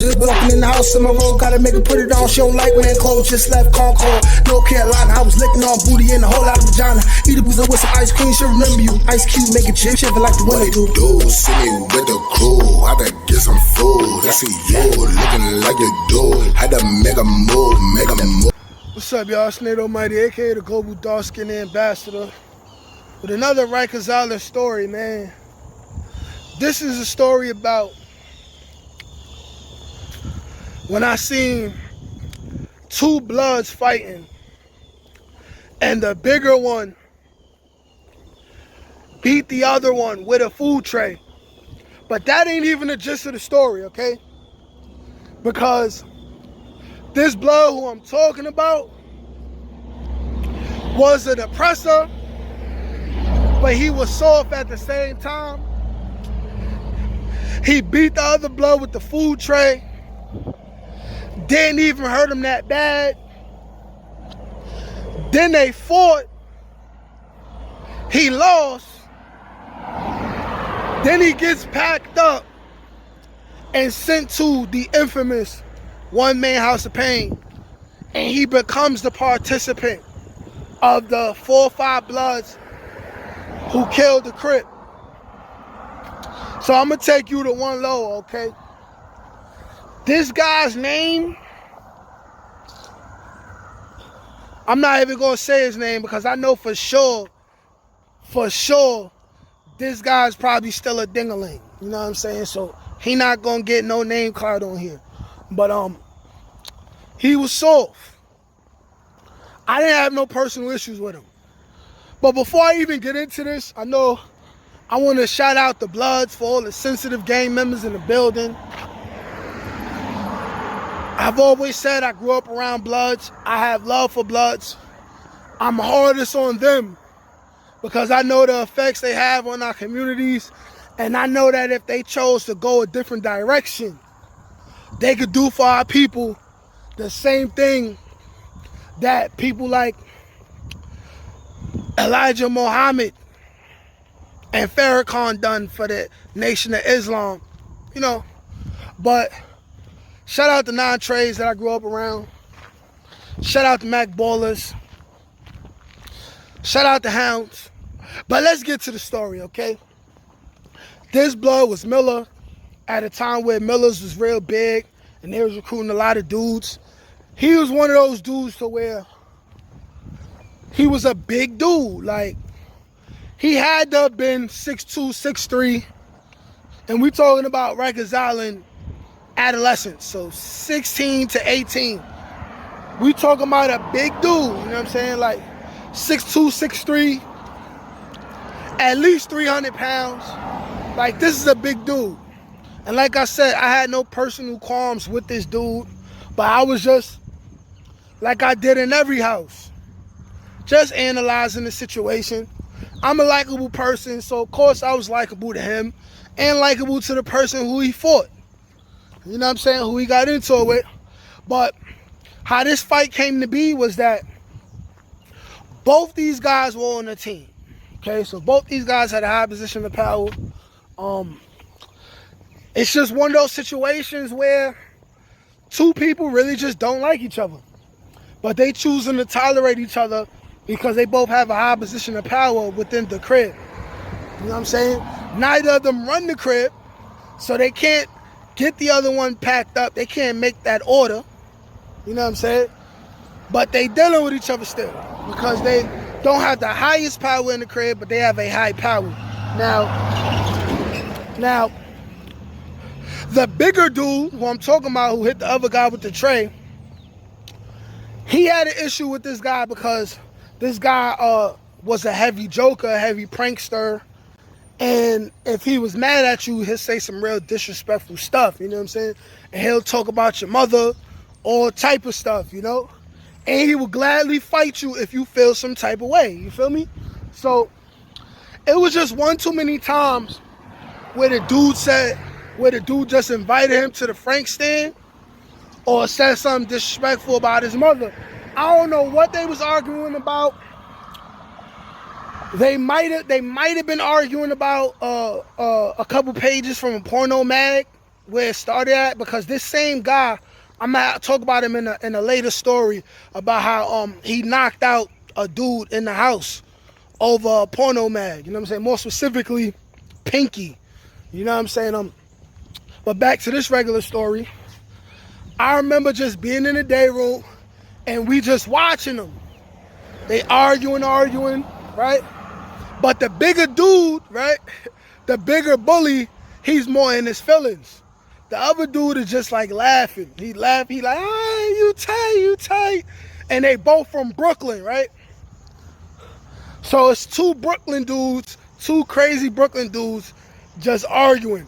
Just walking in the house in my room, gotta make her put it on. She don't like wearing clothes, just left Concord, North Carolina. I was licking on booty and a whole lot of vagina. Eat a pizza with some ice cream, she'll remember you. Ice Cube making chips, shiver like the winter do. See me with the crew, I better get some food. I see you looking like you do. Had to make a move, make a move. What's up, y'all? It's Nate Almighty, aka the Global Dark Skin Ambassador, with another Rikers story, man. This is a story about when I seen two Bloods fighting, and the bigger one beat the other one with a food tray. But that ain't even the gist of the story, okay? Because this Blood who I'm talking about was an oppressor, but he was soft at the same time. He beat the other Blood with the food tray. Didn't even hurt him that bad. Then they fought. He lost. Then he gets packed up and sent to the infamous One Man House of Pain. And he becomes the participant of the 4 or 5 Bloods who killed the Crip. So I'm gonna take you to one low, okay? This guy's name, I'm not even gonna say his name because I know for sure, this guy's probably still a ding-a-ling. You know what I'm saying? So he not gonna get no name card on here. But he was soft. I didn't have no personal issues with him. But before I even get into this, I want to shout out the Bloods for all the sensitive gang members in the building. I've always said I grew up around Bloods. I have love for Bloods. I'm hardest on them because I know the effects they have on our communities, and I know that if they chose to go a different direction, they could do for our people the same thing that people like Elijah Muhammad and Farrakhan done for the Nation of Islam, you know. But shout out to non-trades that I grew up around. Shout out to Mac Ballers. Shout out to Hounds. But let's get to the story, okay? This Blood was Miller at a time where Millers was real big and they was recruiting a lot of dudes. He was one of those dudes to where he was a big dude. Like, he had to have been 6'2", 6'3", and we talking about Rikers Island adolescence, so 16 to 18. We talking about a big dude, you know what I'm saying? Like 6'2", 6'3", at least 300 pounds. Like, this is a big dude. And like I said, I had no personal qualms with this dude, but I was just, like I did in every house, just analyzing the situation. I'm a likable person, so of course I was likable to him and likable to the person who he fought. You know what I'm saying? Who he got into it with. But how this fight came to be was that both these guys were on the team. Okay, so both these guys had a high position of power. It's just one of those situations where two people really just don't like each other, but they choosing to tolerate each other because they both have a high position of power within the crib. You know what I'm saying? Neither of them run the crib, so they can't get the other one packed up. They can't make that order. You know what I'm saying? But they dealing with each other still because they don't have the highest power in the crib, but they have a high power. Now, the bigger dude who I'm talking about, who hit the other guy with the tray, he had an issue with this guy because this guy was a heavy joker, a heavy prankster, and if he was mad at you, he'll say some real disrespectful stuff, you know what I'm saying? And he'll talk about your mother, all type of stuff, you know? And he will gladly fight you if you feel some type of way, you feel me? So it was just one too many times where the dude just invited him to the Frank stand or said something disrespectful about his mother. I don't know what they was arguing about. They might have been arguing about a couple pages from a porno mag, where it started at, because this same guy, I'm gonna talk about him in a later story about how he knocked out a dude in the house over a porno mag. You know what I'm saying? More specifically, Pinky. You know what I'm saying? But back to this regular story. I remember just being in the day room and we just watching them. They arguing, right? But the bigger dude, right? The bigger bully, he's more in his feelings. The other dude is just like laughing. He like, ah, you tight. And they both from Brooklyn, right? So it's two crazy Brooklyn dudes just arguing.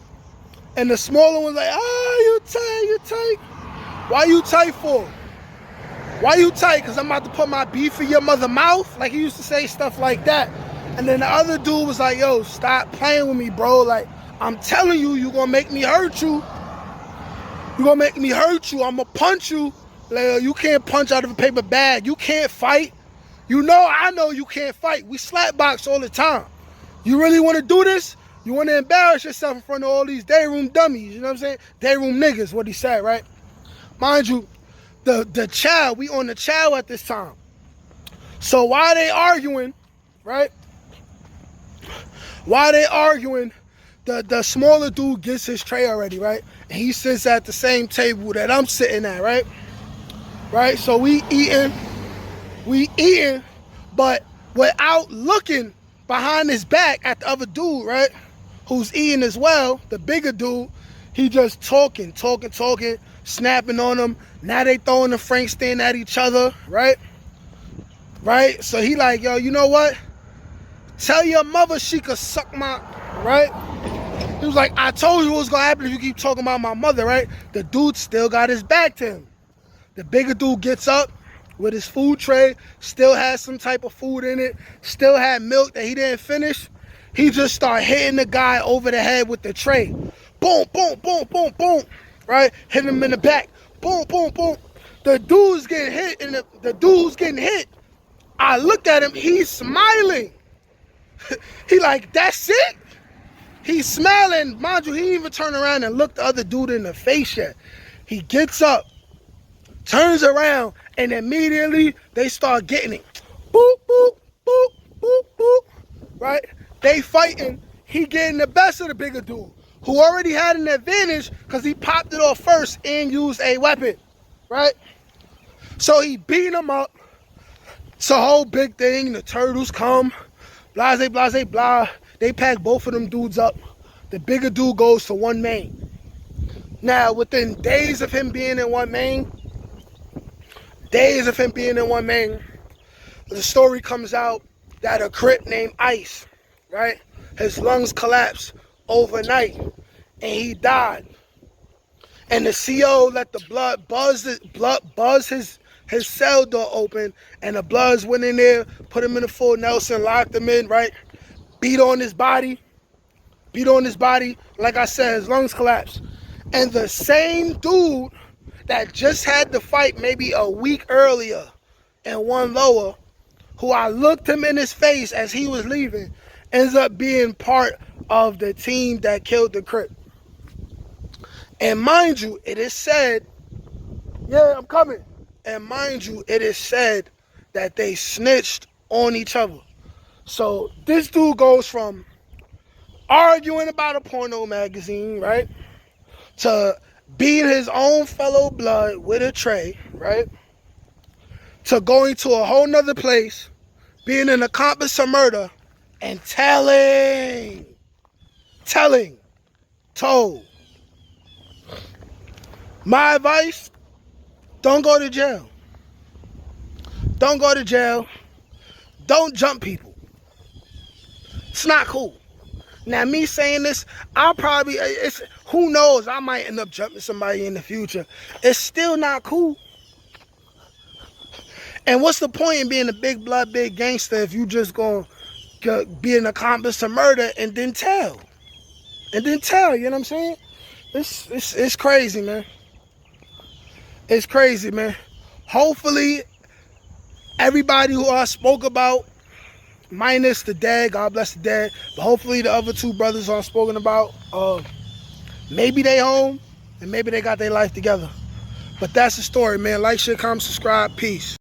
And the smaller one's like, ah, you tight. Why you tight for? Why you tight? Because I'm about to put my beef in your mother's mouth? Like, he used to say stuff like that. And then the other dude was like, yo, stop playing with me, bro. Like, I'm telling you, you gonna make me hurt you. You gonna make me hurt you. I'm gonna punch you. Like, you can't punch out of a paper bag. You can't fight. You know, I know you can't fight. We slap box all the time. You really want to do this? You want to embarrass yourself in front of all these day room dummies. You know what I'm saying? Day room niggas, what he said, right? Mind you, the child, we on the child at this time. So while they arguing, right? While they arguing, the smaller dude gets his tray already, right? And he sits at the same table that I'm sitting at, right? Right? So we eating, but without looking behind his back at the other dude, right? Who's eating as well, the bigger dude, he just talking, snapping on them. Now they throwing the Frankston at each other, right? Right? So he like, yo, you know what? Tell your mother she could suck my, right? He was like, I told you what was gonna happen if you keep talking about my mother, right? The dude still got his back to him. The bigger dude gets up with his food tray, still has some type of food in it, still had milk that he didn't finish. He just started hitting the guy over the head with the tray. Boom, boom, boom, boom, boom, right? Hit him in the back. Boom, boom, boom. The dude's getting hit, and the dude's getting hit. I looked at him, he's smiling. He like, that's it? He's smiling. Mind you, he didn't even turn around and look the other dude in the face yet. He gets up, turns around, and immediately they start getting it. Boop, boop, boop, boop, boop. Right? They fighting. He getting the best of the bigger dude, who already had an advantage because he popped it off first and used a weapon. Right? So he beat him up. It's a whole big thing. The turtles come. Blase, blase, blah. They pack both of them dudes up. The bigger dude goes to one main. Now, within days of him being in one main, the story comes out that a Crip named Ice, right? His lungs collapsed overnight and he died. And the CO let the blood buzz his cell door open, and the bloods went in there, put him in a full Nelson, locked him in, right? Beat on his body. Like I said, his lungs collapsed. And the same dude that just had the fight maybe a week earlier and one lower, who I looked him in his face as he was leaving, ends up being part of the team that killed the Crip. And mind you, it is said, yeah, I'm coming. And mind you, it is said that they snitched on each other. So this dude goes from arguing about a porno magazine, right, to beating his own fellow blood with a tray, right, to going to a whole nother place, being an accomplice of murder, and told. My advice, don't go to jail. Don't go to jail. Don't jump people. It's not cool. Now, me saying this, who knows, I might end up jumping somebody in the future. It's still not cool. And what's the point in being a big blood, big gangster if you just gonna be an accomplice to murder and then tell? You know what I'm saying? It's crazy, man. It's crazy, man. Hopefully, everybody who I spoke about, minus the dead, God bless the dead, but hopefully the other two brothers who I've spoken about, maybe they home, and maybe they got their life together. But that's the story, man. Like, share, comment, subscribe. Peace.